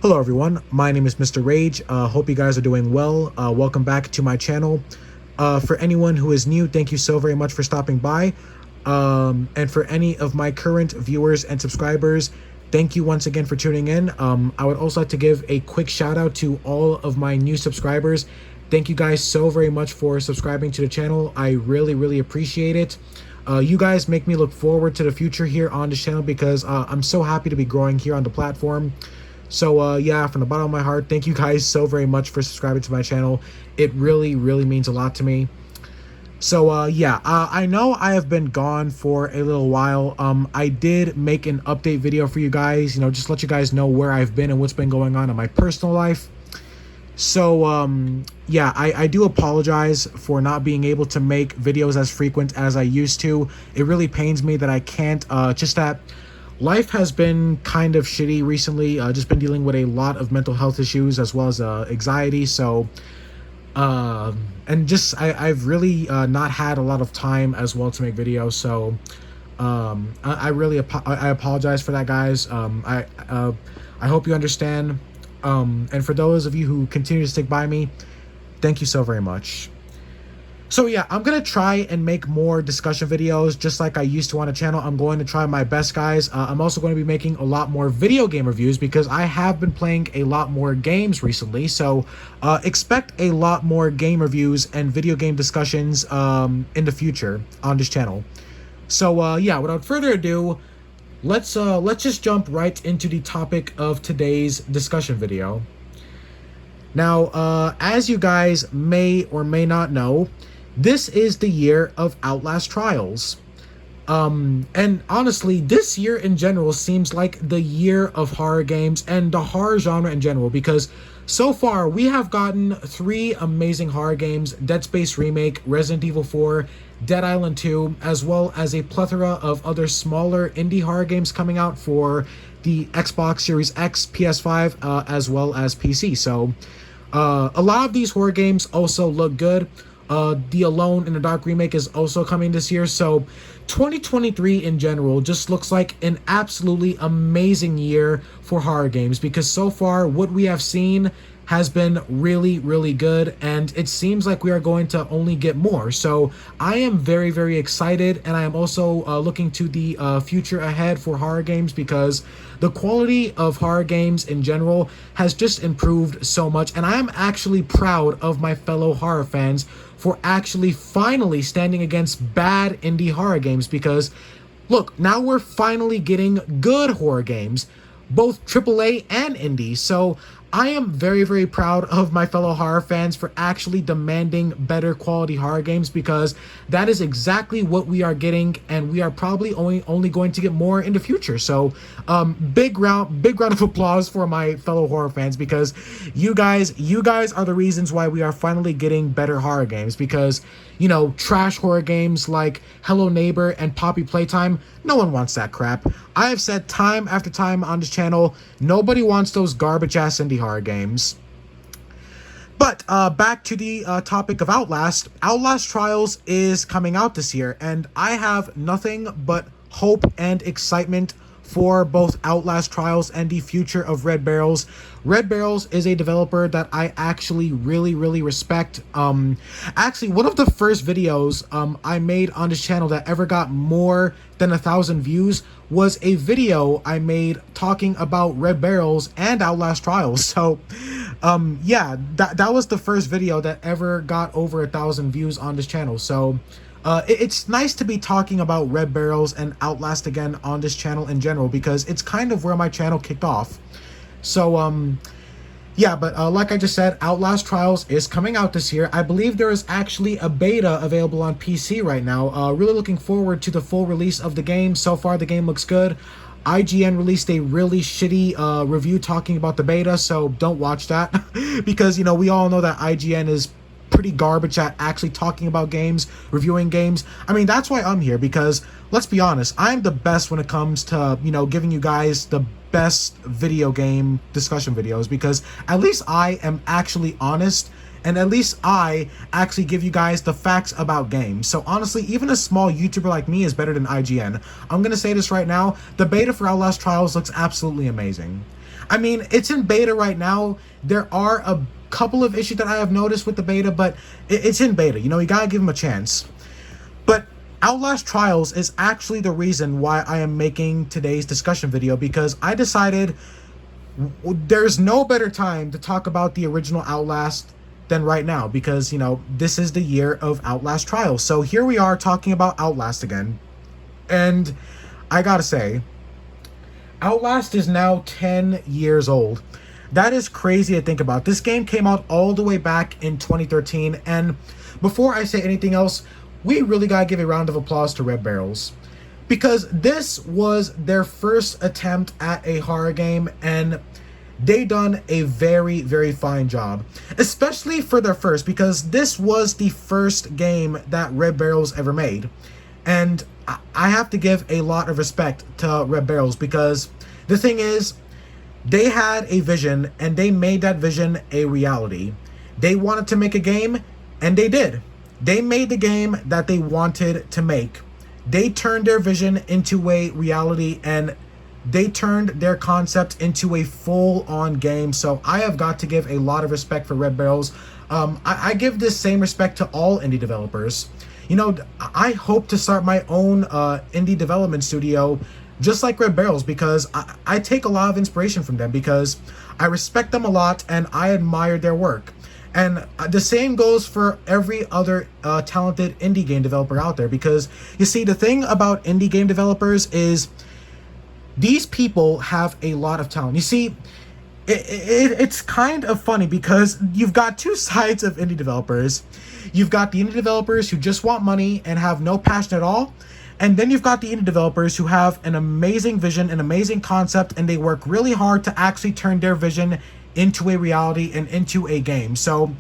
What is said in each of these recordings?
Hello everyone, my name is Mr. Rage. Hope you guys are doing well. Welcome back to my channel. For anyone who is new, thank you so very much for stopping by. And for any of my current viewers and subscribers, thank you once again for tuning in. I would also like to give a quick shout out to all of my new subscribers. Thank you guys so very much for subscribing to the channel. I really appreciate it. You guys make me look forward to the future here on this channel because I'm so happy to be growing here on the platform. So yeah, from the bottom of my heart, thank you guys so very much for subscribing to my channel. It really means a lot to me. So yeah, I know I have been gone for a little while. I did make an update video for you guys, just let you guys know where I've been and what's been going on in my personal life. So yeah, I do apologize for not being able to make videos as frequent as I used to. It really pains me that I can't, just that life has been kind of shitty recently. Just been dealing with a lot of mental health issues as well as anxiety. So, and just I've really not had a lot of time as well to make videos. So, I really apologize for that, guys. I hope you understand. And for those of you who continue to stick by me, thank you so very much. So yeah, I'm going to try and make more discussion videos just like I used to on the channel. I'm going to try my best, guys. I'm also going to be making a lot more video game reviews because I have been playing a lot more games recently. So expect a lot more game reviews and video game discussions in the future on this channel. So yeah, without further ado, let's just jump right into the topic of today's discussion video. Now, as you guys may or may not know, this is the year of Outlast Trials. And honestly, this year in general seems like the year of horror games and the horror genre in general, because so far we have gotten 3 amazing horror games: Dead Space Remake, Resident Evil 4, Dead Island 2, as well as a plethora of other smaller indie horror games coming out for the Xbox Series X, PS5, as well as PC. So a lot of these horror games also look good. The Alone in the Dark remake is also coming this year. So 2023 in general just looks like an absolutely amazing year for horror games, because so far what we have seen has been really good, and it seems like we are going to only get more. So I am very excited, and I am also looking to the future ahead for horror games, because the quality of horror games in general has just improved so much, and I am actually proud of my fellow horror fans for actually finally standing against bad indie horror games, because look, now we're finally getting good horror games, both AAA and indie. So I am very proud of my fellow horror fans for actually demanding better quality horror games, because that is exactly what we are getting, and we are probably only going to get more in the future. So big round of applause for my fellow horror fans, because you guys are the reasons why we are finally getting better horror games. Because trash horror games like Hello Neighbor and Poppy Playtime, no one wants that crap. I have said time after time on this channel, nobody wants those garbage ass indie horror games. But back to the topic of Outlast. Outlast Trials is coming out this year, and I have nothing but hope and excitement for both Outlast Trials and the future of Red Barrels. Red Barrels is a developer that I actually really respect. Actually, one of the first videos I made on this channel that ever got more than 1,000 views was a video I made talking about Red Barrels and Outlast Trials. So yeah, that was the first video that ever got over 1,000 views on this channel. So it's nice to be talking about Red Barrels and Outlast again on this channel in general, because it's kind of where my channel kicked off. So yeah, but like I just said, Outlast Trials is coming out this year. I believe there is actually a beta available on PC right now. Really looking forward to the full release of the game. So far the game looks good. IGN released a really shitty review talking about the beta, so don't watch that because we all know that IGN is pretty garbage at actually talking about games, reviewing games. I mean, that's why I'm here, because let's be honest, I'm the best when it comes to, giving you guys the best video game discussion videos, because at least I am actually honest, and at least I actually give you guys the facts about games. So honestly, even a small YouTuber like me is better than IGN. I'm gonna say this right now, the beta for Outlast Trials looks absolutely amazing. I mean, it's in beta right now. There are a couple of issues that I have noticed with the beta, but it's in beta. You know, you gotta give them a chance. But Outlast Trials is actually the reason why I am making today's discussion video, because I decided there's no better time to talk about the original Outlast than right now, because, you know, this is the year of Outlast Trials. So here we are talking about Outlast again. And I gotta say, Outlast is now 10 years old. That is crazy to think about. This game came out all the way back in 2013, and before I say anything else, we really gotta give a round of applause to Red Barrels, because this was their first attempt at a horror game, and they done a very, very fine job, especially for their first, because this was the first game that Red Barrels ever made. And I have to give a lot of respect to Red Barrels, because the thing is, they had a vision and they made that vision a reality. They wanted to make a game, and they did. They made the game that they wanted to make. They turned their vision into a reality, and they turned their concept into a full-on game. So I have got to give a lot of respect for Red Barrels. I give this same respect to all indie developers. You know, I hope to start my own indie development studio just like Red Barrels, because I take a lot of inspiration from them, because I respect them a lot and I admire their work. And the same goes for every other talented indie game developer out there, because you see, the thing about indie game developers is these people have a lot of talent. You see, it's kind of funny, because you've got two sides of indie developers. You've got the indie developers who just want money and have no passion at all. And then you've got the indie developers who have an amazing vision, an amazing concept, and they work really hard to actually turn their vision into a reality and into a game. So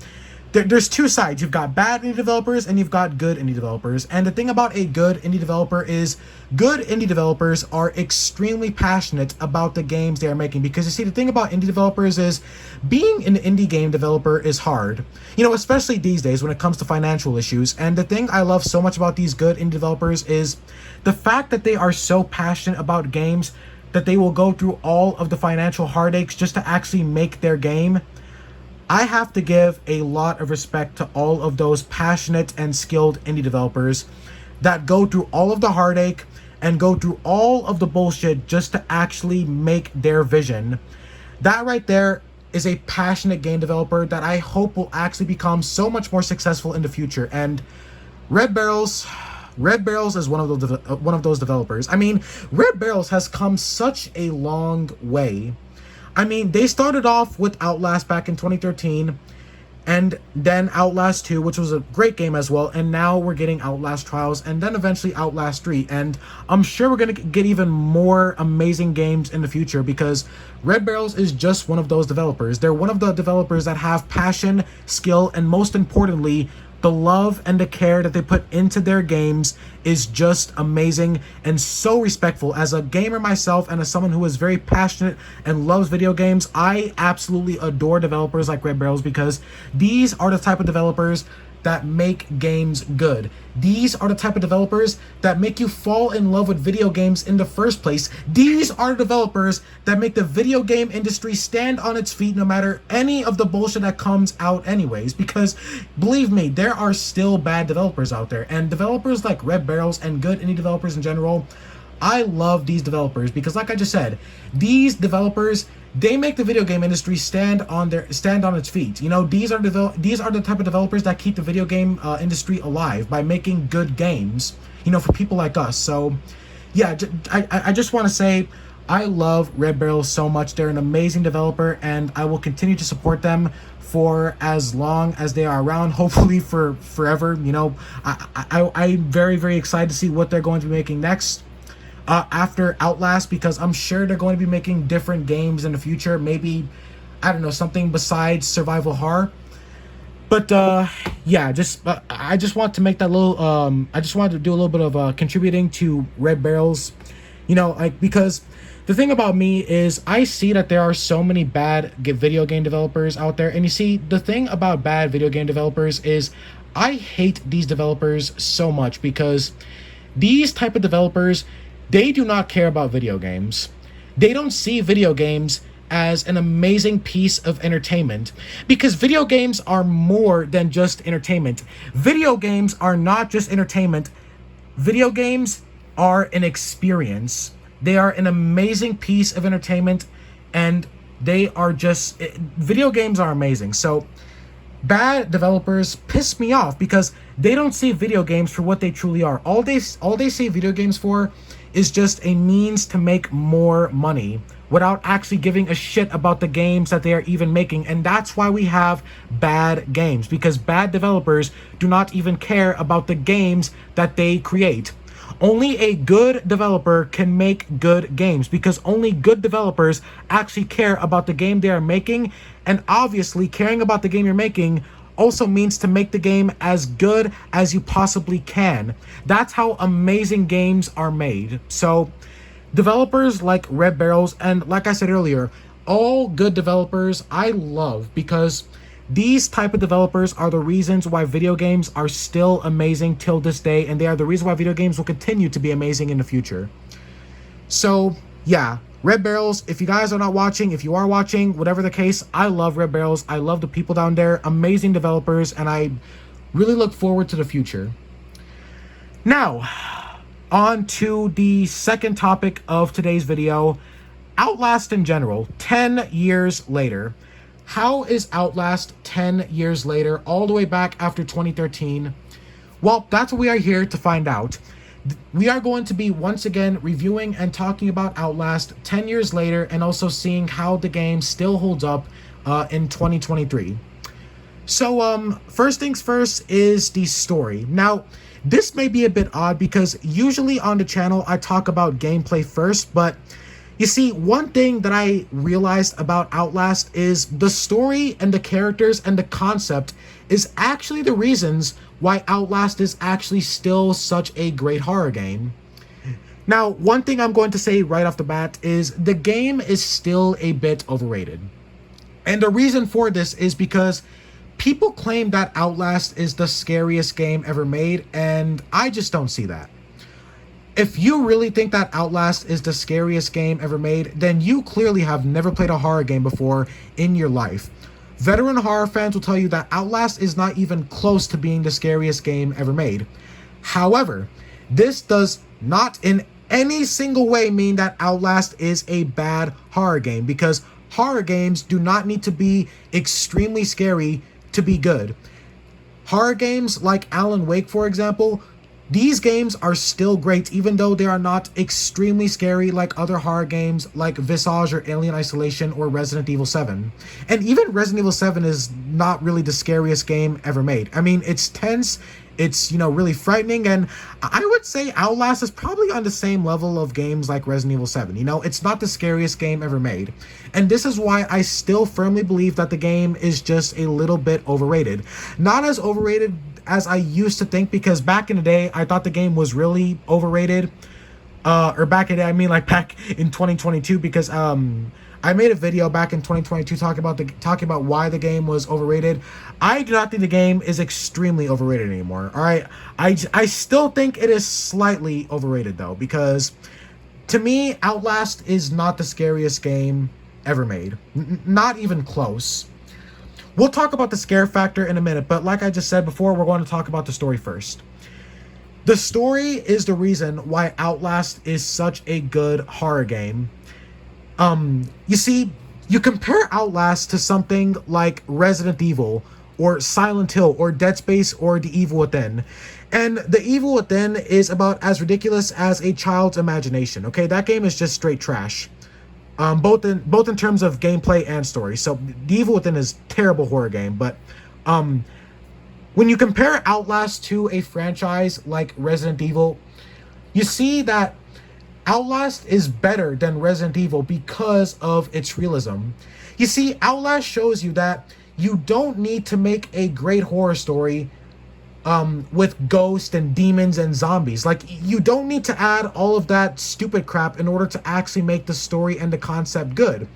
there's two sides. You've got bad indie developers and you've got good indie developers. And the thing about a good indie developer is good indie developers are extremely passionate about the games they are making. Because you see, the thing about indie developers is being an indie game developer is hard. You know, especially these days when it comes to financial issues. And the thing I love so much about these good indie developers is the fact that they are so passionate about games that they will go through all of the financial heartaches just to actually make their game. I have to give a lot of respect to all of those passionate and skilled indie developers that go through all of the heartache and go through all of the bullshit just to actually make their vision. That right there is a passionate game developer that I hope will actually become so much more successful in the future. And Red Barrels is one of those developers. I mean, Red Barrels has come such a long way. I mean, they started off with Outlast back in 2013, and then Outlast 2, which was a great game as well, and now we're getting Outlast Trials, and then eventually Outlast 3, and I'm sure we're going to get even more amazing games in the future, because Red Barrels is just one of those developers. They're one of the developers that have passion, skill, and most importantly, the love and the care that they put into their games is just amazing and so respectful. As a gamer myself and as someone who is very passionate and loves video games, I absolutely adore developers like Red Barrels, because these are the type of developers that make games good. These are the type of developers that make you fall in love with video games in the first place. These are the developers that make the video game industry stand on its feet no matter any of the bullshit that comes out anyways. Because believe me, there are still bad developers out there, and developers like Red Barrels and good indie developers in general, I love these developers, because like I just said, these developers, they make the video game industry stand on its feet. You know, these are the type of developers that keep the video game industry alive by making good games, you know, for people like us. So yeah, I just want to say I love Red Barrels so much. They're an amazing developer, and I will continue to support them for as long as they are around, hopefully for forever. You know, I'm very, very excited to see what they're going to be making next. After Outlast, because I'm sure they're going to be making different games in the future. Maybe, I don't know, something besides survival horror. But yeah, I just want to make that little I just wanted to do a little bit of contributing to Red Barrels, you know, like, because the thing about me is I see that there are so many bad video game developers out there. And you see, the thing about bad video game developers is I hate these developers so much, because these type of developers, they do not care about video games. They don't see video games as an amazing piece of entertainment, because video games are more than just entertainment. Video games are not just entertainment. Video games are an experience. They are an amazing piece of entertainment, and they are just video games are amazing. So bad developers piss me off because they don't see video games for what they truly are. All they see video games for is just a means to make more money without actually giving a shit about the games that they are even making. And that's why we have bad games, because bad developers do not even care about the games that they create. Only a good developer can make good games, because only good developers actually care about the game they are making. And obviously, caring about the game you're making also means to make the game as good as you possibly can. That's how amazing games are made. So developers like Red Barrels, and like I said earlier, all good developers I love, because these type of developers are the reasons why video games are still amazing till this day, and they are the reason why video games will continue to be amazing in the future. So yeah, Red Barrels, if you guys are not watching, if you are watching, whatever the case, I love Red Barrels. I love the people down there, amazing developers, and I really look forward to the future. Now, on to the second topic of today's video, Outlast in general, 10 years later. How is Outlast 10 years later, all the way back after 2013? Well, that's what we are here to find out. We are going to be once again reviewing and talking about Outlast 10 years later, and also seeing how the game still holds up in 2023. So first things first is the story. Now, this may be a bit odd because usually on the channel I talk about gameplay first, but you see, one thing that I realized about Outlast is the story and the characters and the concept is actually the reasons why Outlast is actually still such a great horror game. Now, one thing I'm going to say right off the bat is the game is still a bit overrated. And the reason for this is because people claim that Outlast is the scariest game ever made, and I just don't see that. If you really think that Outlast is the scariest game ever made, then you clearly have never played a horror game before in your life. Veteran horror fans will tell you that Outlast is not even close to being the scariest game ever made. However, this does not in any single way mean that Outlast is a bad horror game, because horror games do not need to be extremely scary to be good. Horror games like Alan Wake, for example, these games are still great, even though they are not extremely scary like other horror games like Visage or Alien Isolation or Resident Evil 7. And even Resident Evil 7 is not really the scariest game ever made. I mean, it's tense, it's, really frightening, and I would say Outlast is probably on the same level of games like Resident Evil 7. It's not the scariest game ever made. And this is why I still firmly believe that the game is just a little bit overrated. Not as overrated as I used to think, because back in the day, I thought the game was really overrated. Or back in the day, I mean like back in 2022, because I made a video back in 2022 talking about why the game was overrated. I do not think the game is extremely overrated anymore. All right, I still think it is slightly overrated though, because to me, Outlast is not the scariest game ever made. Not even close. We'll talk about the scare factor in a minute, but like I just said before, we're going to talk about the story first. The story is the reason why Outlast is such a good horror game. You see, you compare Outlast to something like Resident Evil or Silent Hill or Dead Space or The Evil Within. And The Evil Within is about as ridiculous as a child's imagination, okay? That game is just straight trash. Both in terms of gameplay and story. So The Evil Within is a terrible horror game, but when you compare Outlast to a franchise like Resident Evil, you see that Outlast is better than Resident Evil because of its realism. You see, Outlast shows you that you don't need to make a great horror story with ghosts and demons and zombies. Like, you don't need to add all of that stupid crap in order to actually make the story and the concept good.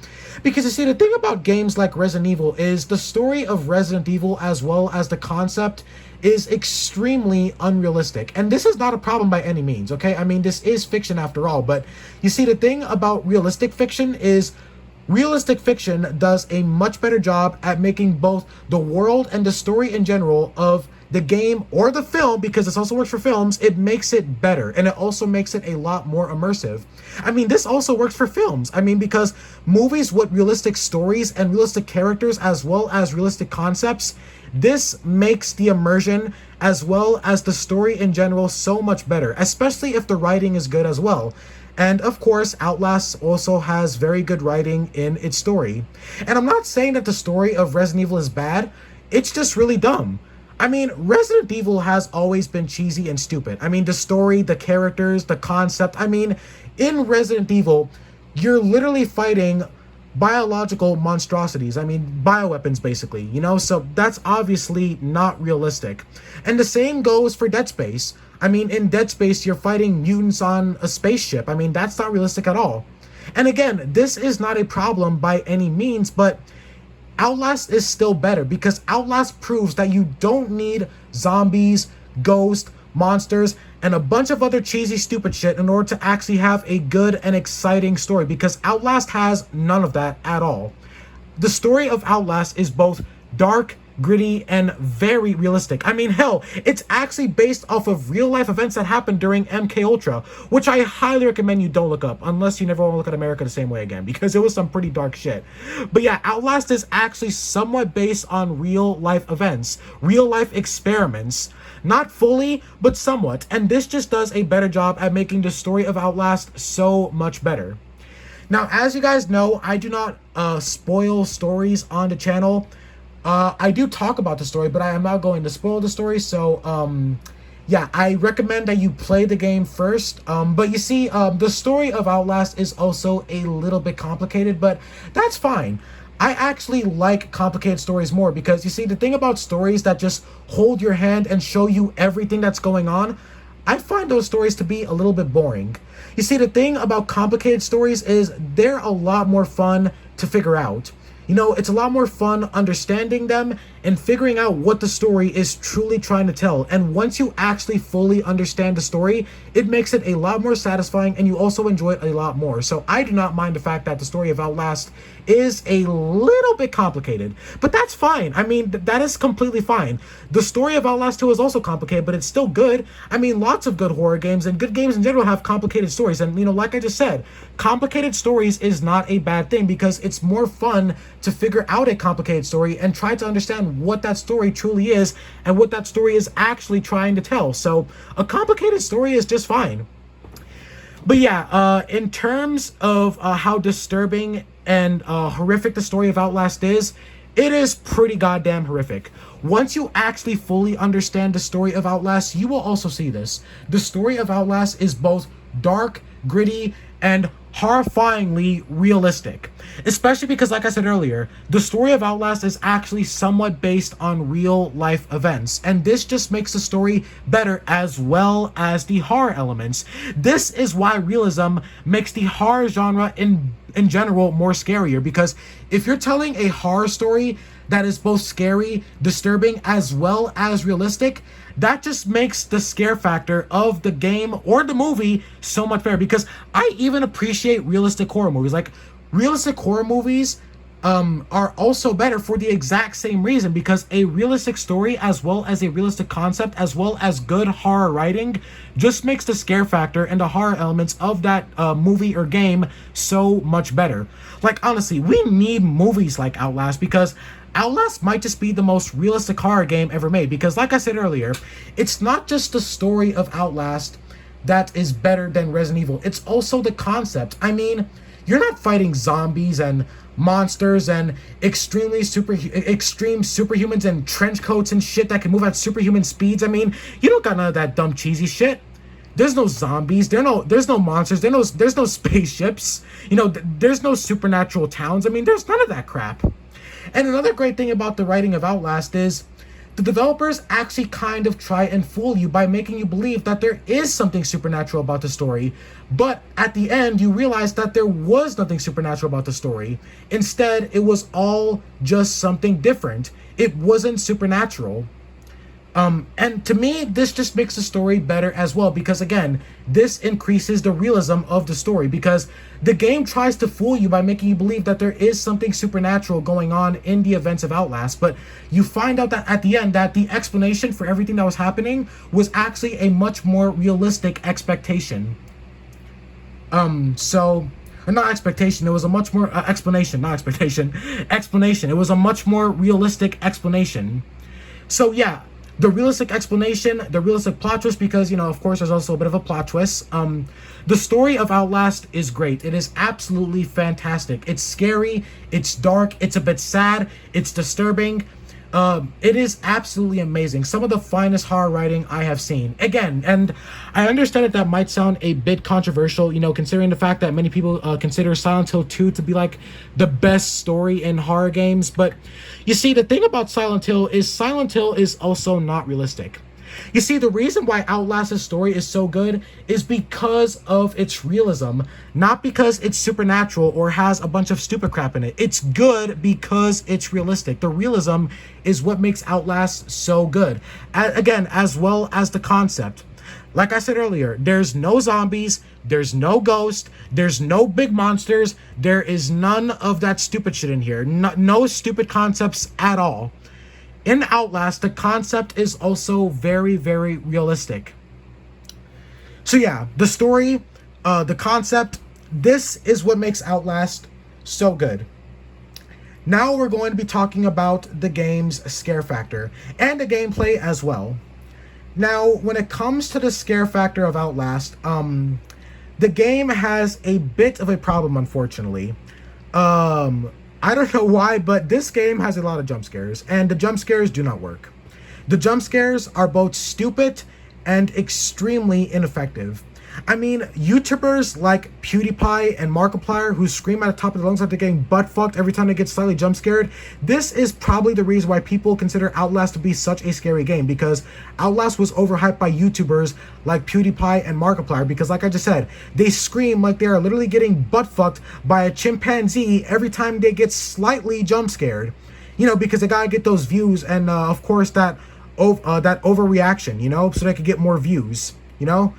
Because you see, the thing about games like Resident Evil is the story of Resident Evil as well as the concept is extremely unrealistic. And this is not a problem by any means, okay? I mean, this is fiction after all, but you see, the thing about realistic fiction is Realistic fiction does a much better job at making both the world and the story in general of the game or the film, because this also works for films. It makes it better, and it also makes it a lot more immersive. I mean, this also works for films. I mean, because movies with realistic stories and realistic characters as well as realistic concepts, this makes the immersion as well as the story in general so much better, especially if the writing is good as well. And of course, Outlast also has very good writing in its story. And I'm not saying that the story of Resident Evil is bad, it's just really dumb. I mean, Resident Evil has always been cheesy and stupid. I mean, the story, the characters, the concept. I mean, in Resident Evil, you're literally fighting biological monstrosities. I mean, bioweapons, basically, you know? So that's obviously not realistic. And the same goes for Dead Space. I mean, in Dead Space, you're fighting mutants on a spaceship. I mean, that's not realistic at all. And again, this is not a problem by any means, but Outlast is still better because Outlast proves that you don't need zombies, ghosts, monsters, and a bunch of other cheesy, stupid shit in order to actually have a good and exciting story, because Outlast has none of that at all. The story of Outlast is both dark, gritty, and very realistic. I mean, hell, it's actually based off of real life events that happened during MK Ultra, which I highly recommend you don't look up unless you never want to look at America the same way again, because it was some pretty dark shit. But yeah, Outlast is actually somewhat based on real life events, real life experiments. Not fully, but somewhat, and this just does a better job at making the story of Outlast so much better. Now, as you guys know, I do not spoil stories on the channel. I do talk about the story, but I am not going to spoil the story. So, yeah, I recommend that you play the game first. But you see, the story of Outlast is also a little bit complicated, but that's fine. I actually like complicated stories more because, you see, the thing about stories that just hold your hand and show you everything that's going on, I find those stories to be a little bit boring. You see, the thing about complicated stories is they're a lot more fun to figure out. You know, it's a lot more fun understanding them and figuring out what the story is truly trying to tell. And once you actually fully understand the story, it makes it a lot more satisfying and you also enjoy it a lot more. So I do not mind the fact that the story of Outlast is a little bit complicated, but that's fine. I mean, that is completely fine. The story of Outlast 2 is also complicated, but it's still good. I mean, lots of good horror games and good games in general have complicated stories. And, you know, like I just said, complicated stories is not a bad thing because it's more fun to figure out a complicated story and try to understand what that story truly is and what that story is actually trying to tell. So a complicated story is just fine. But yeah, in terms of how disturbing and horrific the story of Outlast is, it is pretty goddamn horrific. Once you actually fully understand the story of Outlast, you will also see this. The story of Outlast is both dark, gritty, and horrifyingly realistic. Especially because, like I said earlier, the story of Outlast is actually somewhat based on real life events, and this just makes the story better as well as the horror elements. This is why realism makes the horror genre in general more scarier, because if you're telling a horror story that is both scary, disturbing, as well as realistic, that just makes the scare factor of the game or the movie so much better. Because I even appreciate realistic horror movies. Like, realistic horror movies are also better for the exact same reason, because a realistic story as well as a realistic concept as well as good horror writing just makes the scare factor and the horror elements of that movie or game so much better. Like, honestly, we need movies like Outlast, because Outlast might just be the most realistic horror game ever made. Because, like I said earlier, it's not just the story of Outlast that is better than Resident Evil, it's also the concept. I mean, you're not fighting zombies and monsters and extreme superhumans and trench coats and shit that can move at superhuman speeds. I mean, you don't got none of that dumb cheesy shit. There's no zombies. There's no monsters. There's no spaceships. You know, there's no supernatural towns. I mean, there's none of that crap. And another great thing about the writing of Outlast is the developers actually kind of try and fool you by making you believe that there is something supernatural about the story, but at the end you realize that there was nothing supernatural about the story. Instead, it was all just something different. It wasn't supernatural. And to me, this just makes the story better as well because, again, this increases the realism of the story because the game tries to fool you by making you believe that there is something supernatural going on in the events of Outlast, but you find out that at the end that the explanation for everything that was happening was actually a much more realistic expectation. Or not expectation, it was a much more explanation, not expectation, explanation. It was a much more realistic explanation. So yeah, the realistic explanation, the realistic plot twist, because, you know, of course, there's also a bit of a plot twist. The story of Outlast is great. It is absolutely fantastic. It's scary, it's dark, it's a bit sad, it's disturbing. It is absolutely amazing. Some of the finest horror writing I have seen. Again, and I understand that might sound a bit controversial, you know, considering the fact that many people consider Silent Hill 2 to be like the best story in horror games. But you see, the thing about Silent Hill is also not realistic. You see, the reason why Outlast's story is so good is because of its realism, not because it's supernatural or has a bunch of stupid crap in it. It's good because it's realistic. The realism is what makes Outlast so good. Again, as well as the concept. Like I said earlier, there's no zombies, there's no ghosts, there's no big monsters, there is none of that stupid shit in here. No stupid concepts at all. In Outlast, the concept is also very, very realistic. So yeah, the story, the concept, this is what makes Outlast so good. Now we're going to be talking about the game's scare factor and the gameplay as well. Now, when it comes to the scare factor of Outlast, the game has a bit of a problem, unfortunately. I don't know why, but this game has a lot of jump scares, and the jump scares do not work. The jump scares are both stupid and extremely ineffective. I mean, YouTubers like PewDiePie and Markiplier, who scream at the top of their lungs like they're getting butt-fucked every time they get slightly jump scared, this is probably the reason why people consider Outlast to be such a scary game, because Outlast was overhyped by YouTubers like PewDiePie and Markiplier, because like I just said, they scream like they are literally getting butt-fucked by a chimpanzee every time they get slightly jump scared. You know, because they gotta get those views and, of course, that overreaction, you know, so they could get more views, you know?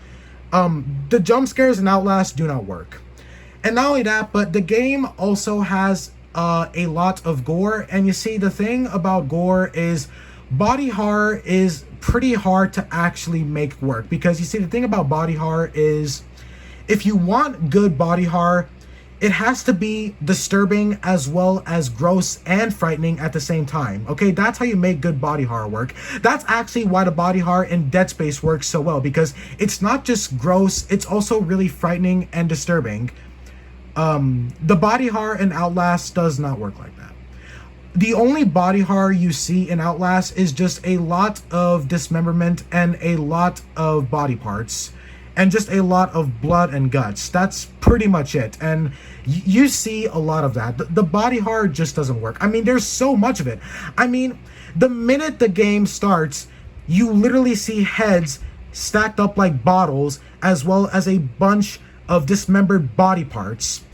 The jump scares in Outlast do not work. And not only that, but the game also has a lot of gore. And you see, the thing about gore is body horror is pretty hard to actually make work. Because you see, the thing about body horror is if you want good body horror, it has to be disturbing as well as gross and frightening at the same time. Okay, that's how you make good body horror work. That's actually why the body horror in Dead Space works so well, because it's not just gross, it's also really frightening and disturbing. The body horror in Outlast does not work like that. The only body horror you see in Outlast is just a lot of dismemberment and a lot of body parts. And just a lot of blood and guts. That's pretty much it. And you see a lot of that. The body horror just doesn't work. I mean, there's so much of it. I mean, the minute the game starts, you literally see heads stacked up like bottles, as well as a bunch of dismembered body parts.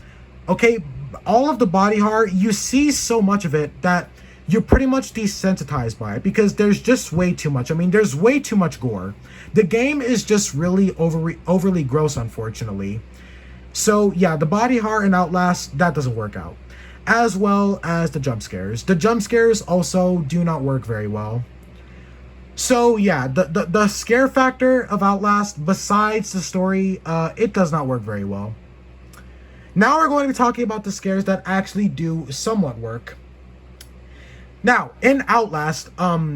Okay, all of the body horror, you see so much of it that you're pretty much desensitized by it, because there's just way too much. I mean, there's way too much gore. The game is just really overly gross, unfortunately. So yeah, the body horror in Outlast, that doesn't work out. As well as the jump scares. The jump scares also do not work very well. So yeah, the scare factor of Outlast, besides the story, it does not work very well. Now we're going to be talking about the scares that actually do somewhat work. Now, in Outlast,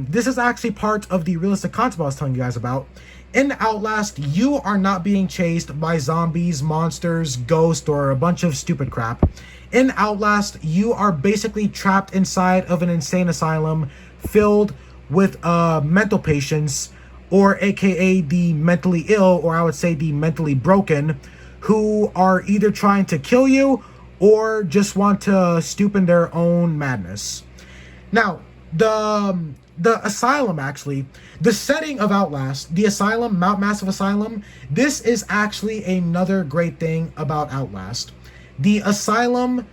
this is actually part of the realistic concept I was telling you guys about. In Outlast, you are not being chased by zombies, monsters, ghosts, or a bunch of stupid crap. In Outlast, you are basically trapped inside of an insane asylum filled with mental patients, or aka the mentally ill, or I would say the mentally broken, who are either trying to kill you or just want to stoop in their own madness. Now, the asylum, actually, the setting of Outlast, the asylum, Mount Massive Asylum, this is actually another great thing about Outlast. The asylum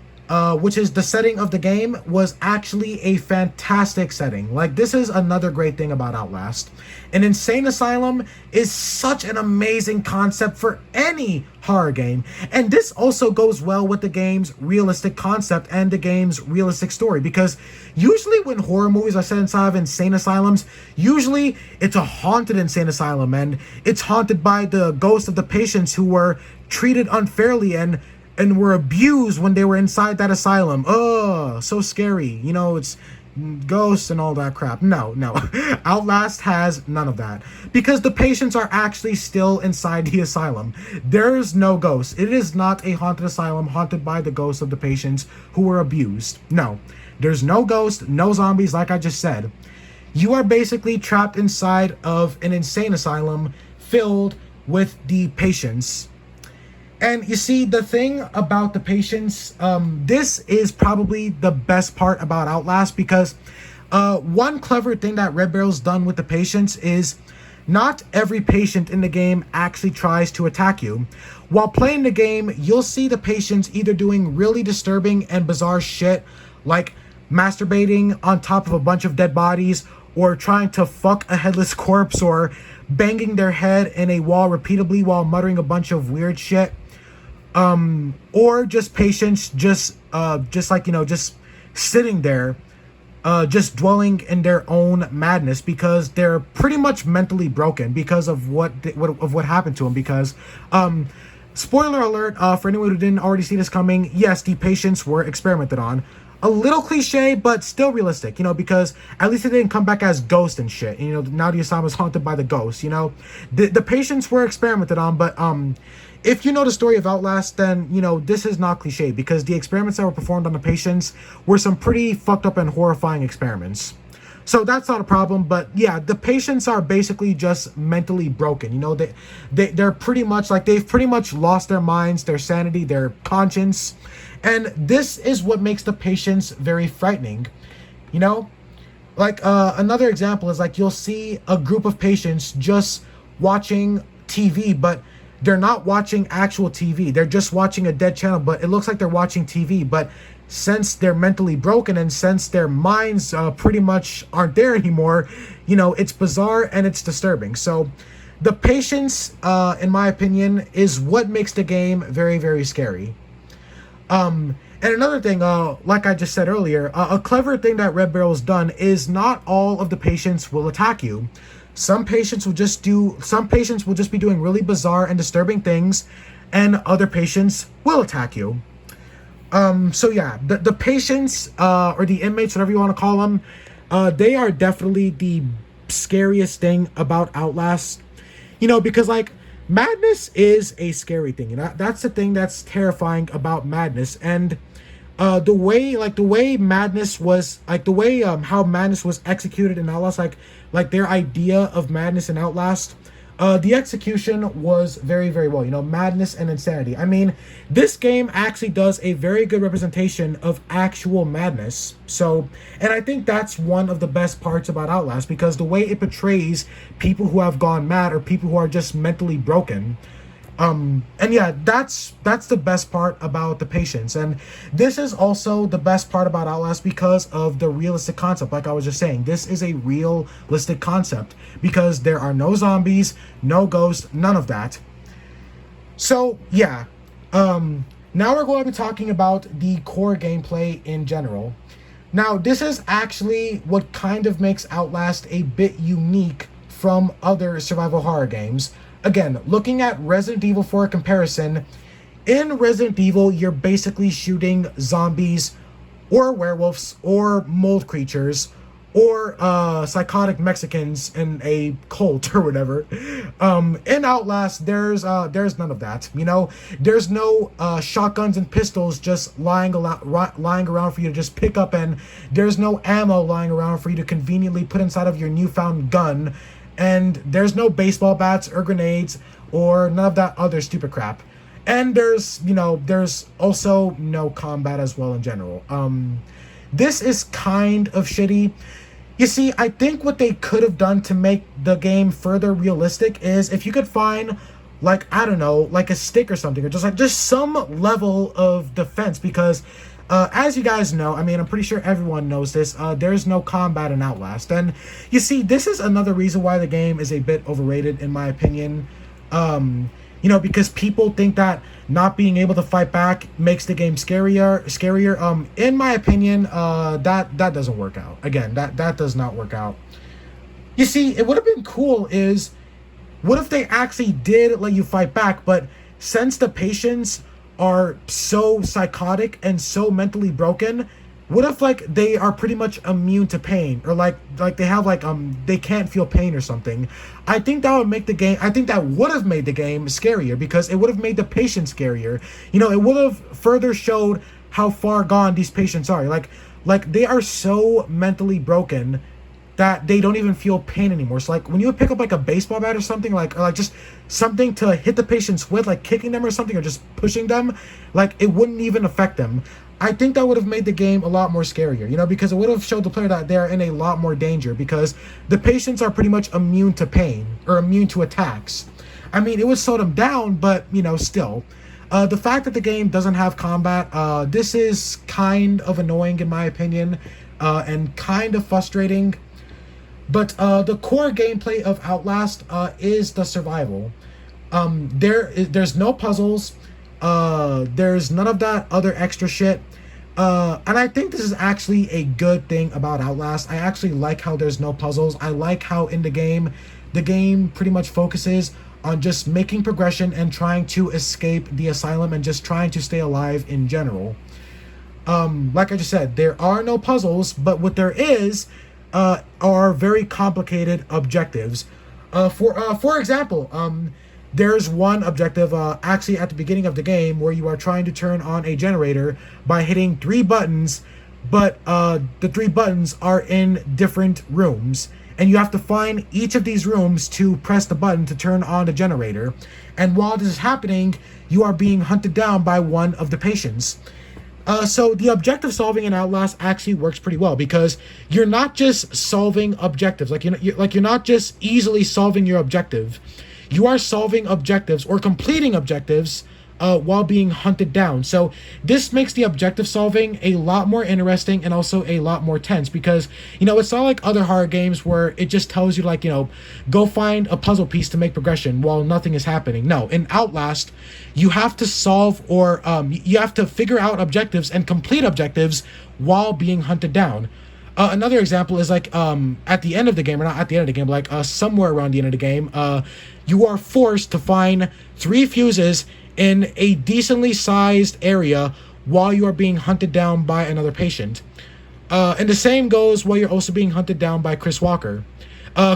which is the setting of the game, was actually a fantastic setting. Like, this is another great thing about Outlast. An insane asylum is such an amazing concept for any horror game, and this also goes well with the game's realistic concept and the game's realistic story, because usually when horror movies are set inside of insane asylums, usually it's a haunted insane asylum, and it's haunted by the ghosts of the patients who were treated unfairly and were abused when they were inside that asylum. Oh, so scary. You know, it's ghosts and all that crap. No. Outlast has none of that. Because the patients are actually still inside the asylum. There's no ghosts. It is not a haunted asylum haunted by the ghosts of the patients who were abused. No. There's no ghosts, no zombies, like I just said. You are basically trapped inside of an insane asylum filled with the patients. And you see, the thing about the patients, this is probably the best part about Outlast, because one clever thing that Red Barrel's done with the patients is not every patient in the game actually tries to attack you. While playing the game, you'll see the patients either doing really disturbing and bizarre shit, like masturbating on top of a bunch of dead bodies, or trying to fuck a headless corpse, or banging their head in a wall repeatedly while muttering a bunch of weird shit. Or just patients just sitting there, just dwelling in their own madness, because they're pretty much mentally broken because of what happened to them. Because, spoiler alert, for anyone who didn't already see this coming, yes, the patients were experimented on. A little cliche, but still realistic, because at least it didn't come back as ghosts and shit. And, now the asylum is haunted by the ghosts, The patients were experimented on, but, if you know the story of Outlast, then, this is not cliche, because the experiments that were performed on the patients were some pretty fucked up and horrifying experiments. So that's not a problem, but yeah, the patients are basically just mentally broken. They're pretty much like, they've pretty much lost their minds, their sanity, their conscience. And this is what makes the patients very frightening. Like, another example is, like, you'll see a group of patients just watching TV, but they're not watching actual TV. They're just watching a dead channel, but it looks like they're watching TV. But since they're mentally broken and since their minds pretty much aren't there anymore, it's bizarre and it's disturbing. So the patience, in my opinion, is what makes the game very, very scary. And another thing, like I just said earlier, a clever thing that Red Barrel's done is not all of the patients will attack you. Some patients will just be doing really bizarre and disturbing things, and other patients will attack you. So yeah, the patients, or the inmates, whatever you want to call them, they are definitely the scariest thing about Outlast. Because, like, madness is a scary thing, and that's the thing that's terrifying about madness. And the way madness was, like, the way how madness was executed in Outlast, like their idea of madness in Outlast, the execution was very, very well. Madness and insanity. I mean, this game actually does a very good representation of actual madness. So, and I think that's one of the best parts about Outlast, because the way it portrays people who have gone mad, or people who are just mentally broken. And yeah, that's the best part about the patients. And this is also the best part about Outlast because of the realistic concept. Like I was just saying, this is a realistic concept because there are no zombies, no ghosts, none of that. So yeah, now we're going to be talking about the core gameplay in general. Now, this is actually what kind of makes Outlast a bit unique from other survival horror games. Again, looking at Resident Evil for a comparison, in Resident Evil, you're basically shooting zombies or werewolves or mold creatures or psychotic Mexicans in a cult or whatever. In Outlast, there's none of that. There's no shotguns and pistols just lying around for you to just pick up, and there's no ammo lying around for you to conveniently put inside of your newfound gun. And there's no baseball bats or grenades or none of that other stupid crap. And there's also no combat as well in general. This is kind of shitty. You see, I think what they could have done to make the game further realistic is if you could find, like, I don't know, like a stick or something, or just some level of defense, because As you guys know, I mean, I'm pretty sure everyone knows this, there's no combat in Outlast. And you see, this is another reason why the game is a bit overrated, in my opinion. Because people think that not being able to fight back makes the game scarier. In my opinion, that doesn't work out. Again, that does not work out. You see, it would have been cool is what if they actually did let you fight back, but since the patients are so psychotic and so mentally broken, what if like they are pretty much immune to pain, or like they have like they can't feel pain or something? I think that would make the game. I think that would have made the game scarier because it would have made the patients scarier. It would have further showed how far gone these patients are. Like they are so mentally broken that they don't even feel pain anymore. So like when you would pick up like a baseball bat or something, or like just something to hit the patients with, like kicking them or something, or just pushing them, like it wouldn't even affect them. I think that would have made the game a lot more scarier, because it would have showed the player that they're in a lot more danger because the patients are pretty much immune to pain or immune to attacks. I mean, it would slow them down, but still. The fact that the game doesn't have combat, this is kind of annoying in my opinion, and kind of frustrating. But the core gameplay of Outlast is the survival. There's no puzzles. There's none of that other extra shit. And I think this is actually a good thing about Outlast. I actually like how there's no puzzles. I like how in the game pretty much focuses on just making progression and trying to escape the asylum and just trying to stay alive in general. Like I just said, there are no puzzles, but what there is are very complicated objectives. For example, there's one objective actually at the beginning of the game where you are trying to turn on a generator by hitting 3 buttons, but the 3 buttons are in different rooms, and you have to find each of these rooms to press the button to turn on the generator. And while this is happening, you are being hunted down by one of the patients. So the objective solving in Outlast actually works pretty well because you're not just solving objectives, you're not just easily solving your objective. You are solving objectives or completing objectives while being hunted down. So this makes the objective solving a lot more interesting and also a lot more tense because, it's not like other horror games where it just tells you go find a puzzle piece to make progression while nothing is happening. No, in Outlast, you have to solve or you have to figure out objectives and complete objectives while being hunted down. Another example is at the end of the game, or not at the end of the game, but somewhere around the end of the game, you are forced to find 3 fuses in a decently sized area while you are being hunted down by another patient. And the same goes while you're also being hunted down by Chris Walker.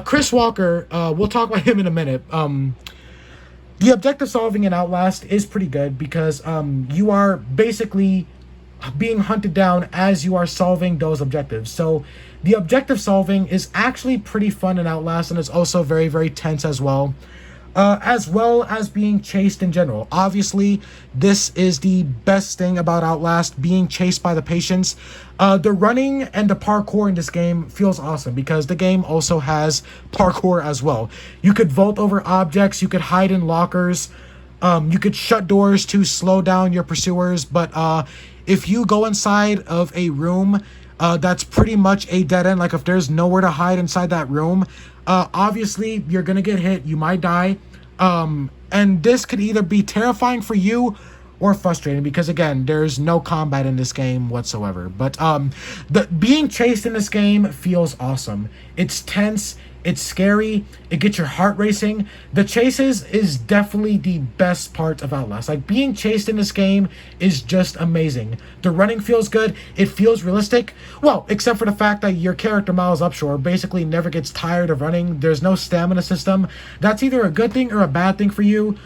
Chris Walker, we'll talk about him in a minute. The objective solving in Outlast is pretty good because you are basically being hunted down as you are solving those objectives. So the objective solving is actually pretty fun in Outlast, and it's also very, very tense as well as being chased in general. Obviously, this is the best thing about Outlast, being chased by the patients. The running and the parkour in this game feels awesome because the game also has parkour as well. You could vault over objects, you could hide in lockers, you could shut doors to slow down your pursuers, but if you go inside of a room that's pretty much a dead end, if there's nowhere to hide inside that room, obviously you're gonna get hit, you might die, and this could either be terrifying for you or frustrating because, again, there's no combat in this game whatsoever. But being chased in this game feels awesome. It's tense, it's scary, it gets your heart racing. The chases is definitely the best part of Outlast. Being chased in this game is just amazing. The running feels good, it feels realistic. Well, except for the fact that your character, Miles Upshur, basically never gets tired of running. There's no stamina system. That's either a good thing or a bad thing for you.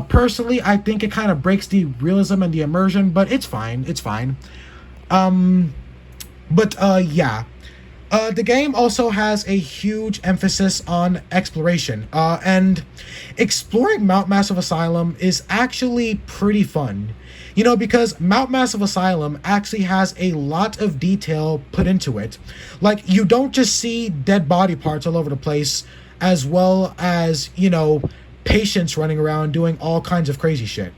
Personally, I think it kind of breaks the realism and the immersion, but it's fine. It's fine. Yeah. The game also has a huge emphasis on exploration, and exploring Mount Massive Asylum is actually pretty fun. Because Mount Massive Asylum actually has a lot of detail put into it. You don't just see dead body parts all over the place, as well as, patients running around doing all kinds of crazy shit.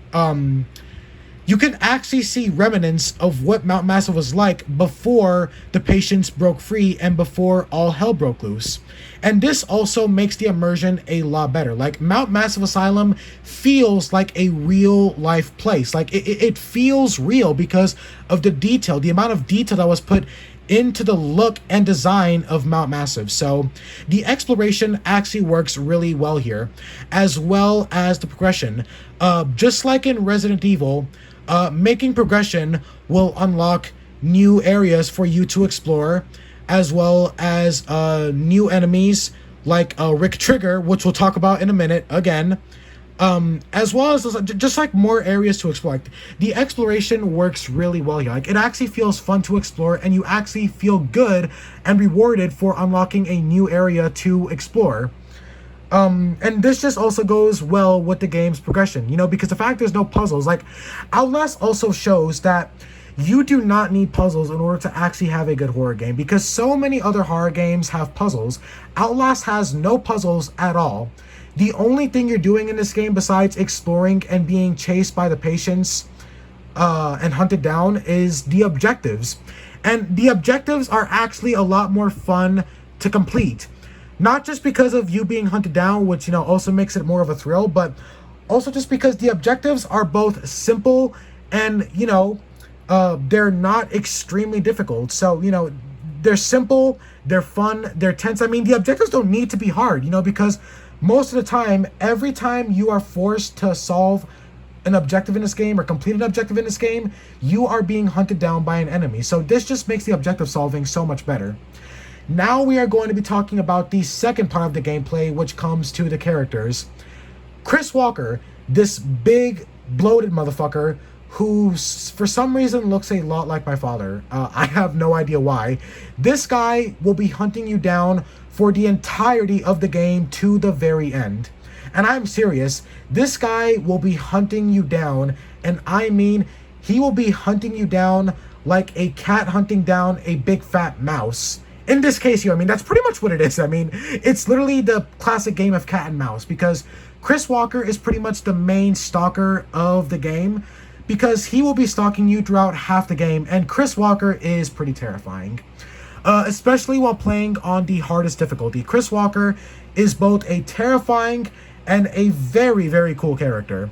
you can actually see remnants of what Mount Massive was like before the patients broke free and before all hell broke loose. And this also makes the immersion a lot better. Like, Mount Massive Asylum feels like a real life place. Like, it feels real because of the detail, the amount of detail that was put into the look and design of Mount Massive. So the exploration actually works really well here, as well as the progression. Just like in Resident Evil, making progression will unlock new areas for you to explore, as well as new enemies like Rick Trigger, which we'll talk about in a minute again. As well as just like more areas to explore. Like, the exploration works really well here. Like, it actually feels fun to explore, and you actually feel good and rewarded for unlocking a new area to explore. And this just also goes well with the game's progression, because the fact there's no puzzles. Like, Outlast also shows that you do not need puzzles in order to actually have a good horror game, because so many other horror games have puzzles. Outlast has no puzzles at all. The only thing you're doing in this game besides exploring and being chased by the patients and hunted down is the objectives. And the objectives are actually a lot more fun to complete. Not just because of you being hunted down, which, also makes it more of a thrill, but also just because the objectives are both simple and, they're not extremely difficult. So, they're simple, they're fun, they're tense. I mean, the objectives don't need to be hard, because most of the time, every time you are forced to solve an objective in this game or complete an objective in this game, you are being hunted down by an enemy. So this just makes the objective solving so much better. Now we are going to be talking about the second part of the gameplay, which comes to the characters. Chris Walker, this big, bloated motherfucker who for some reason looks a lot like my father. I have no idea why. This guy will be hunting you down for the entirety of the game to the very end. And I'm serious, this guy will be hunting you down, and I mean, he will be hunting you down like a cat hunting down a big fat mouse. In this case here, that's pretty much what it is. It's literally the classic game of cat and mouse, because Chris Walker is pretty much the main stalker of the game, because he will be stalking you throughout half the game, and Chris Walker is pretty terrifying. Especially while playing on the hardest difficulty. Chris Walker is both a terrifying and a very, very cool character.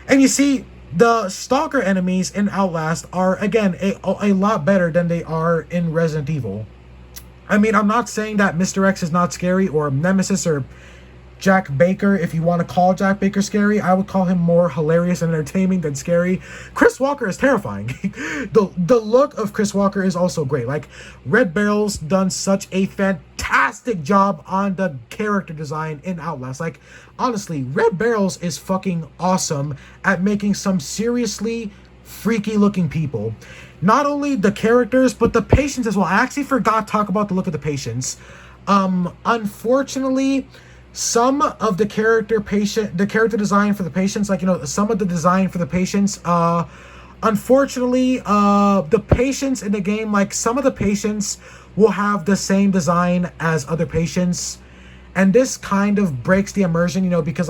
And you see, the stalker enemies in Outlast are, again, a lot better than they are in Resident Evil. I'm not saying that Mr. X is not scary, or Nemesis, or Jack Baker, if you want to call Jack Baker scary. I would call him more hilarious and entertaining than scary. Chris Walker is terrifying. The look of Chris Walker is also great. Like, Red Barrel's done such a fantastic job on the character design in Outlast. Like, honestly, Red Barrels is fucking awesome at making some seriously freaky looking people. Not only the characters, but the patients as well. I actually forgot to talk about the look of the patients. Unfortunately, some of the character design for the patients, some of the design for the patients, unfortunately, the patients in the game, like, some of the patients will have the same design as other patients. And this kind of breaks the immersion, because,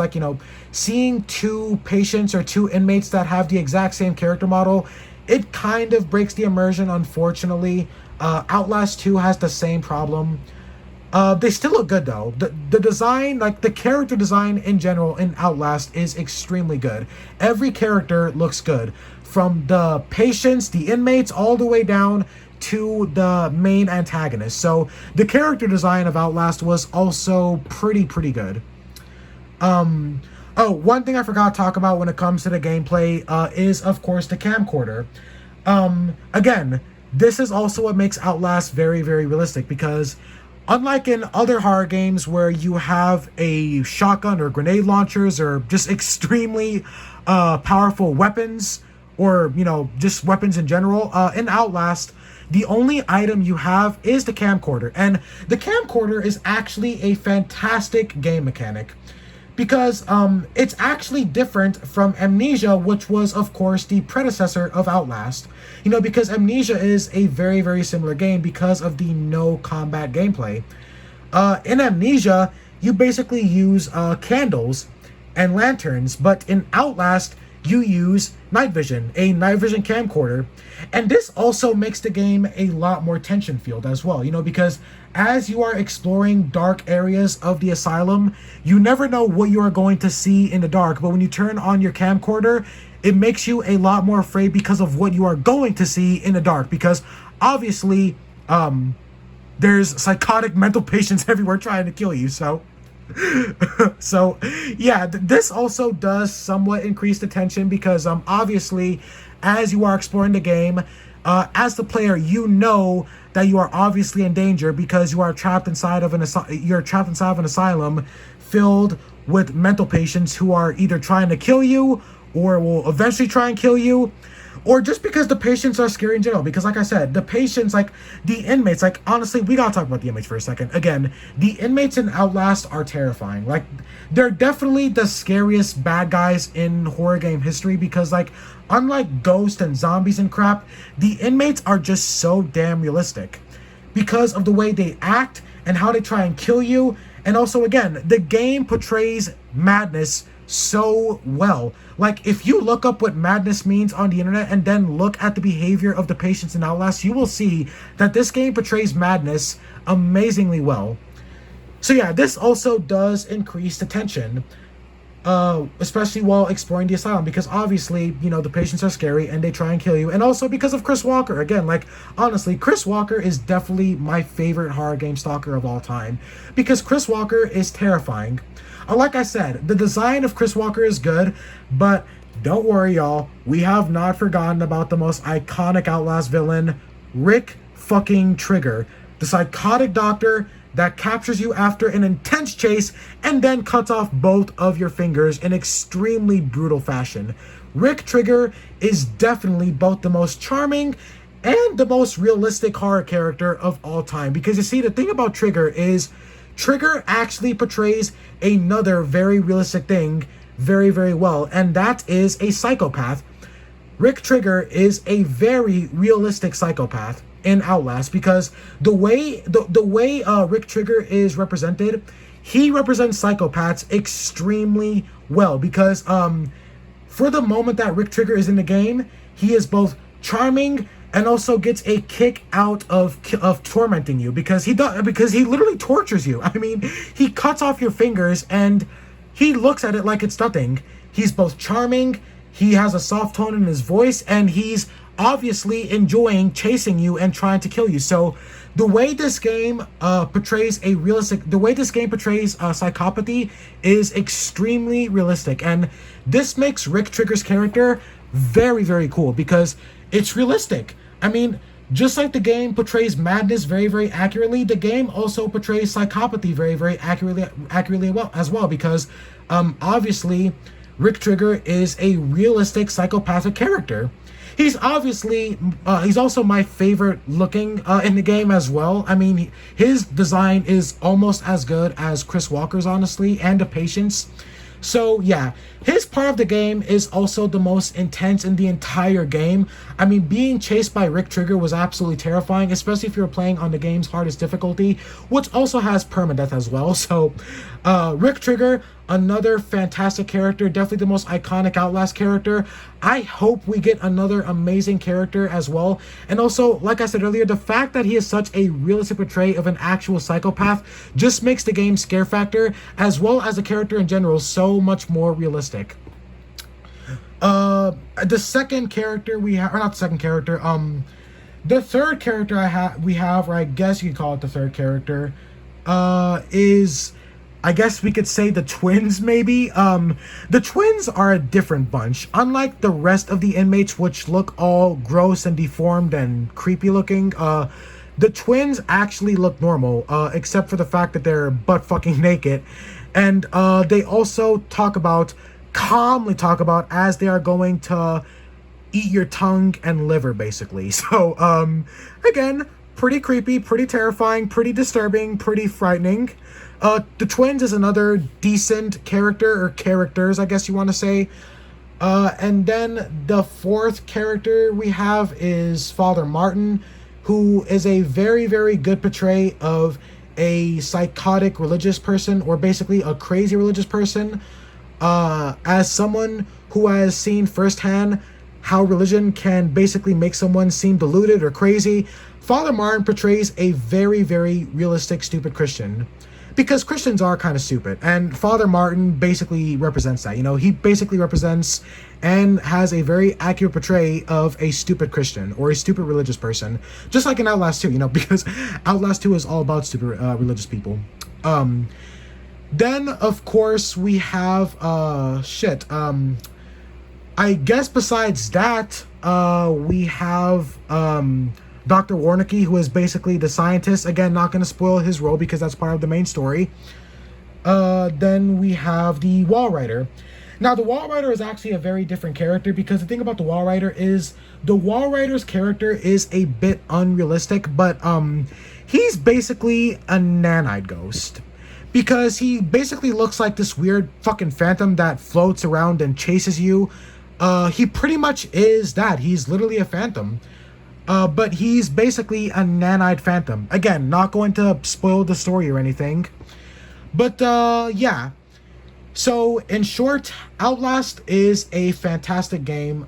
seeing two patients or two inmates that have the exact same character model, it kind of breaks the immersion, unfortunately. Outlast 2 has the same problem. They still look good, though. The design, like, the character design in general in Outlast is extremely good. Every character looks good. From the patients, the inmates, all the way down to the main antagonist. So the character design of Outlast was also pretty good. One thing I forgot to talk about when it comes to the gameplay is, of course, the camcorder. Again, this is also what makes Outlast very, very realistic, because unlike in other horror games where you have a shotgun or grenade launchers or just extremely powerful weapons, or, just weapons in general, in Outlast, the only item you have is the camcorder. And the camcorder is actually a fantastic game mechanic, because it's actually different from Amnesia, which was, of course, the predecessor of Outlast. Because Amnesia is a very, very similar game because of the no combat gameplay. In Amnesia, you basically use candles and lanterns, but in Outlast, you use night vision, a night vision camcorder. And this also makes the game a lot more tension filled as well, because as you are exploring dark areas of the asylum, you never know what you are going to see in the dark. But when you turn on your camcorder, it makes you a lot more afraid because of what you are going to see in the dark. Because obviously, there's psychotic mental patients everywhere trying to kill you. So yeah, this also does somewhat increase the tension because obviously, as you are exploring the game, as the player, you know that you are obviously in danger because you are trapped inside of an asylum filled with mental patients who are either trying to kill you or will eventually try and kill you, or just because the patients are scary in general. Because like I said, the patients, like the inmates, like honestly, we gotta talk about the inmates for a second. Again, the inmates in Outlast are terrifying. Like, they're definitely the scariest bad guys in horror game history because, like, unlike ghosts and zombies and crap, the inmates are just so damn realistic because of the way they act and how they try and kill you. And also, again, the game portrays madness so well. Like, if you look up what madness means on the internet and then look at the behavior of the patients in Outlast, you will see that this game portrays madness amazingly well. So yeah, this also does increase the tension, especially while exploring the asylum, because obviously, the patients are scary and they try and kill you. And also because of Chris Walker. Again, like, honestly, Chris Walker is definitely my favorite horror game stalker of all time because Chris Walker is terrifying. Like I said, the design of Chris Walker is good, but don't worry, y'all. We have not forgotten about the most iconic Outlast villain, Rick fucking Trigger, the psychotic doctor that captures you after an intense chase and then cuts off both of your fingers in extremely brutal fashion. Rick Trigger is definitely both the most charming and the most realistic horror character of all time. Because you see, the thing about Trigger is Trigger actually portrays another very realistic thing very, very well, and that is a psychopath. Rick Trigger is a very realistic psychopath in Outlast because the way Rick Trigger is represented, he represents psychopaths extremely well because for the moment that Rick Trigger is in the game, he is both charming and also gets a kick out of tormenting you because he literally tortures you. I mean, he cuts off your fingers and he looks at it like it's nothing. He's both charming, he has a soft tone in his voice, and he's obviously enjoying chasing you and trying to kill you. So the way this game portrays psychopathy is extremely realistic, and this makes Rick Trigger's character very, very cool because it's realistic. I mean, just like the game portrays madness very, very accurately, the game also portrays psychopathy very, very accurately as well because obviously Rick Trigger is a realistic psychopathic character. He's also my favorite looking in the game as well. I mean, his design is almost as good as Chris Walker's, honestly, and the patient's. So yeah, his part of the game is also the most intense in the entire game. I mean, being chased by Rick Trigger was absolutely terrifying, especially if you're playing on the game's hardest difficulty, which also has permadeath as well. So Rick Trigger, another fantastic character, definitely the most iconic Outlast character. I hope we get another amazing character as well. And also, like I said earlier, the fact that he is such a realistic portrayal of an actual psychopath just makes the game scare factor, as well as the character in general, so much more realistic. The second character we have, or not the second character, the third character we have, or I guess you could call it the third character, is, I guess we could say, the twins, maybe. The twins are a different bunch. Unlike the rest of the inmates, which look all gross and deformed and creepy looking, the twins actually look normal, except for the fact that they're butt fucking naked. And they also calmly talk about as they are going to eat your tongue and liver, basically. So, again, pretty creepy, pretty terrifying, pretty disturbing, pretty frightening. The twins is another decent character, or characters, I guess you want to say. And then the fourth character we have is Father Martin, who is a very, very good portrayal of a psychotic religious person, or basically a crazy religious person, as someone who has seen firsthand how religion can basically make someone seem deluded or crazy, Father Martin portrays a very, very realistic stupid Christian. Because Christians are kind of stupid, and Father Martin basically represents that. You know, he basically represents and has a very accurate portray of a stupid Christian or a stupid religious person, just like in Outlast 2, you know, because Outlast 2 is all about stupid religious people. Then, of course, we have, I guess besides that, we have, Dr. Warnicki, who is basically the scientist. Again, not going to spoil his role because that's part of the main story. Then we have the Walrider. Now, the Walrider is actually a very different character because the thing about the Walrider is the Walrider's character is a bit unrealistic, but he's basically a nanite ghost. Because he basically looks like this weird fucking phantom that floats around and chases you. He pretty much is that. He's literally a phantom. But he's basically a nanite phantom. Again, not going to spoil the story or anything. But, yeah. So, in short, Outlast is a fantastic game.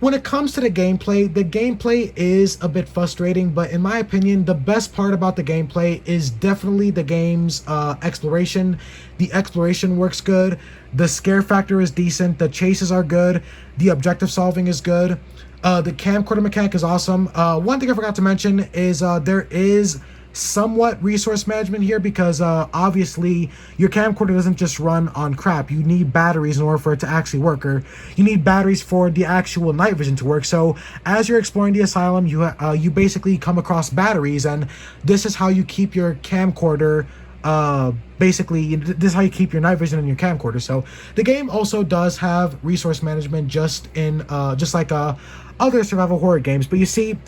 When it comes to the gameplay is a bit frustrating, but in my opinion, the best part about the gameplay is definitely the game's exploration. The exploration works good. The scare factor is decent. The chases are good. The objective solving is good. The camcorder mechanic is awesome. One thing I forgot to mention is there is somewhat resource management here because obviously your camcorder doesn't just run on crap. You need batteries in order for it to actually work, or you need batteries for the actual night vision to work. So as you're exploring the asylum, you basically come across batteries, and this is how you keep your camcorder basically this is how you keep your night vision in your camcorder. So the game also does have resource management just like other survival horror games. But you see,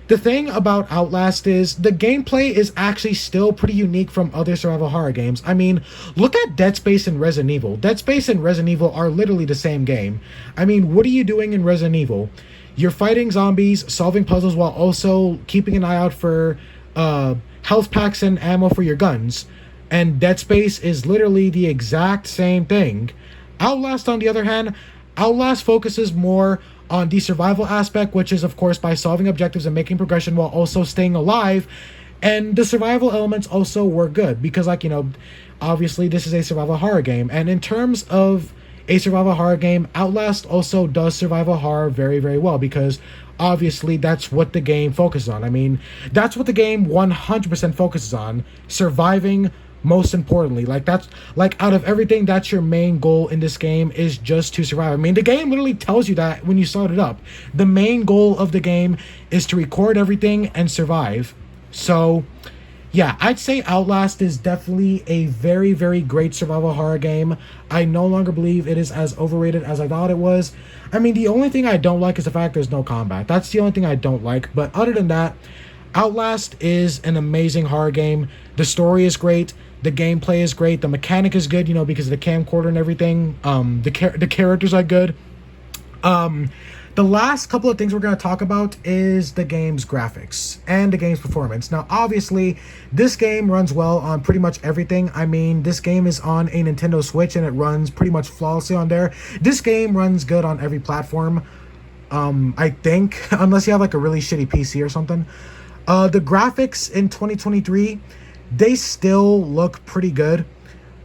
the thing about Outlast is the gameplay is actually still pretty unique from other survival horror games. I mean, look at Dead Space and Resident Evil. Dead Space and Resident Evil are literally the same game. I mean, what are you doing in Resident Evil? You're fighting zombies, solving puzzles, while also keeping an eye out for health packs and ammo for your guns. And Dead Space is literally the exact same thing. Outlast, on the other hand, Outlast focuses more on the survival aspect, which is, of course, by solving objectives and making progression while also staying alive. And the survival elements also work good because, like, you know, obviously this is a survival horror game. And in terms of a survival horror game, Outlast also does survival horror very, very well because obviously that's what the game focuses on. I mean, that's what the game 100% focuses on, surviving. Most importantly, that's out of everything, that's your main goal in this game, is just to survive. I mean, the game literally tells you that when you start it up. The main goal of the game is to record everything and survive. So yeah, I'd say Outlast is definitely a very, very great survival horror game. I no longer believe it is as overrated as I thought it was. I mean, the only thing I don't like is the fact there's no combat. That's the only thing I don't like. But other than that, Outlast is an amazing horror game. The story is great. The gameplay is great. The mechanic is good, you know, because of the camcorder and everything. The characters are good. The last couple of things we're going to talk about is the game's graphics and the game's performance. Now, obviously, this game runs well on pretty much everything. I mean, this game is on a Nintendo Switch and it runs pretty much flawlessly on there. This game runs good on every platform, I think, unless you have like a really shitty PC or something. The graphics in 2023, they still look pretty good,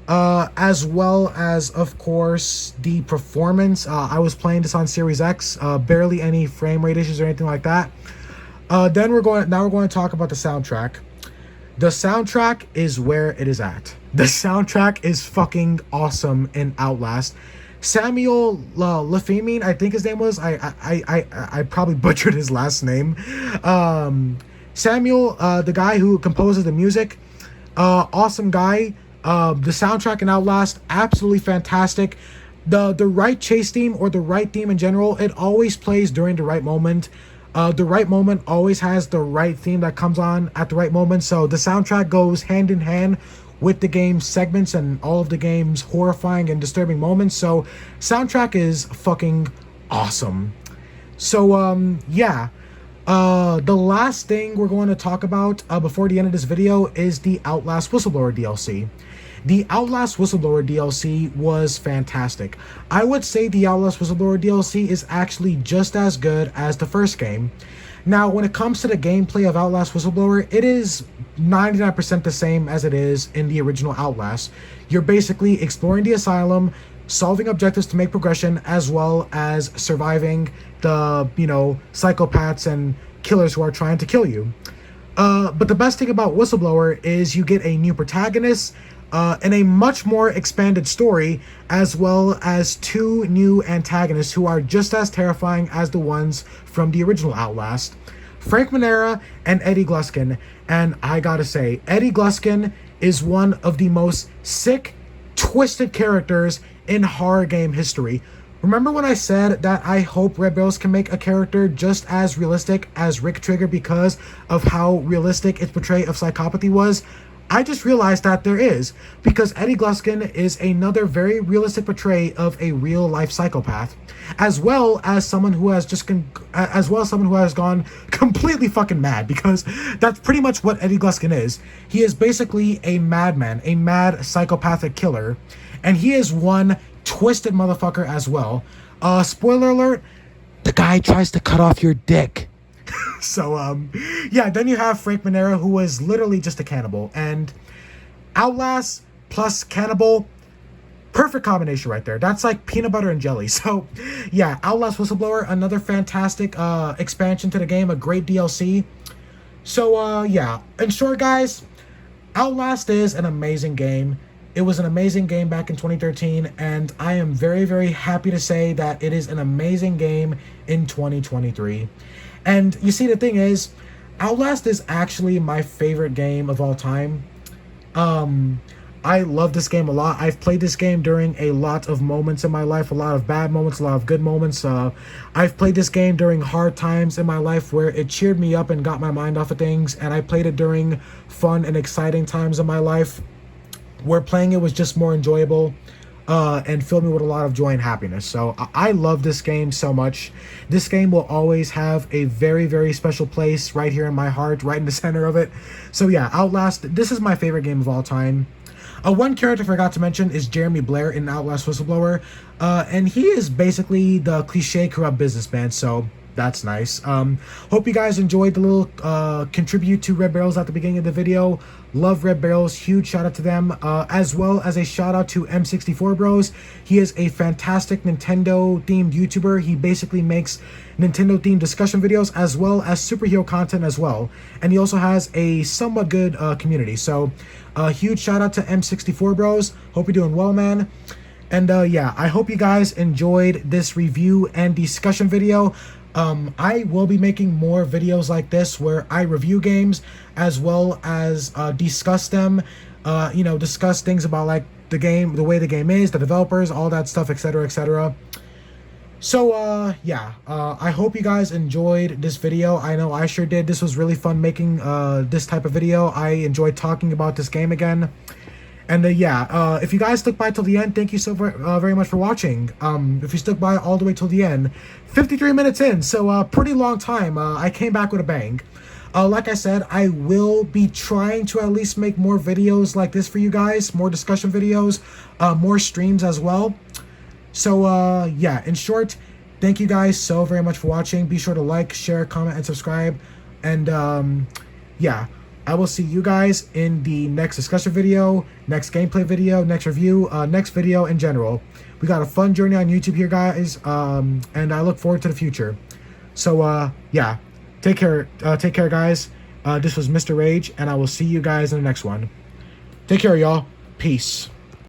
as well as, of course, the performance. I was playing this on Series X, barely any frame rate issues or anything like that. Then we're going to talk about the soundtrack. The soundtrack is where it is at. The soundtrack is fucking awesome in Outlast. Samuel Lefemine, I think his name was. I probably butchered his last name. Samuel, the guy who composes the music. Awesome guy. The soundtrack in Outlast, absolutely fantastic. The right chase theme, or the right theme in general, it always plays during the right moment. The right moment always has the right theme that comes on at the right moment. So the soundtrack goes hand in hand with the game's segments and all of the game's horrifying and disturbing moments. So soundtrack is fucking awesome. So yeah. The last thing we're going to talk about before the end of this video is the Outlast Whistleblower DLC. The Outlast Whistleblower DLC was fantastic. I would say the Outlast Whistleblower DLC is actually just as good as the first game. Now, when it comes to the gameplay of Outlast Whistleblower, it is 99% the same as it is in the original Outlast. You're basically exploring the asylum, solving objectives to make progression, as well as surviving the, psychopaths and killers who are trying to kill you. But the best thing about Whistleblower is you get a new protagonist, and a much more expanded story, as well as 2 new antagonists who are just as terrifying as the ones from the original Outlast. Frank Manera and Eddie Gluskin. And I gotta say, Eddie Gluskin is one of the most sick, twisted characters in horror game history. Remember when I said that I hope Red Barrels can make a character just as realistic as Rick Trigger because of how realistic its portrayal of psychopathy was? I just realized that there is, because Eddie Gluskin is another very realistic portrayal of a real life psychopath, as well as someone who has gone completely fucking mad, because that's pretty much what Eddie Gluskin is. He is basically a madman, a mad psychopathic killer, and he is one twisted motherfucker as well. Spoiler alert, the guy tries to cut off your dick. So, yeah, then you have Frank Manera, who was literally just a cannibal. And Outlast plus cannibal, perfect combination right there. That's like peanut butter and jelly. So, yeah, Outlast Whistleblower, another fantastic expansion to the game, a great DLC. So, yeah, in short, guys, Outlast is an amazing game. It was an amazing game back in 2013, and I am very, very happy to say that it is an amazing game in 2023. And you see, the thing is, Outlast is actually my favorite game of all time. I love this game a lot. I've played this game during a lot of moments in my life, a lot of bad moments, a lot of good moments. I've played this game during hard times in my life where it cheered me up and got my mind off of things, and I played it during fun and exciting times in my life where playing it was just more enjoyable. And filled me with a lot of joy and happiness. So I love this game so much. This game will always have a very, very special place right here in my heart, right in the center of it. So yeah, Outlast, this is my favorite game of all time. One character I forgot to mention is Jeremy Blair in Outlast Whistleblower. And he is basically the cliche corrupt businessman, so that's nice. Hope you guys enjoyed the little contribute to Red Barrels at the beginning of the video. Love Red Barrels, huge shout out to them, as well as a shout out to M64 Bros. He is a fantastic Nintendo themed YouTuber. He basically makes Nintendo themed discussion videos as well as superhero content as well, and he also has a somewhat good community. So huge shout out to M64 Bros. Hope you're doing well, man. And yeah, I hope you guys enjoyed this review and discussion video. I will be making more videos like this where I review games as well as discuss them, discuss things about like the game, the way the game is, the developers, all that stuff, etc., etc. So, yeah, I hope you guys enjoyed this video. I know I sure did. This was really fun making this type of video. I enjoyed talking about this game again. And yeah, if you guys stuck by till the end, thank you so very much for watching. If you stuck by all the way till the end, 53 minutes in, so pretty long time. I came back with a bang. Like I said, I will be trying to at least make more videos like this for you guys, more discussion videos, more streams as well. So yeah, in short, thank you guys so very much for watching. Be sure to like, share, comment, and subscribe. And yeah, I will see you guys in the next discussion video, next gameplay video, next review, next video in general. We got a fun journey on YouTube here, guys, and I look forward to the future. So, yeah, take care, guys. This was Mr. Rage, and I will see you guys in the next one. Take care, y'all. Peace.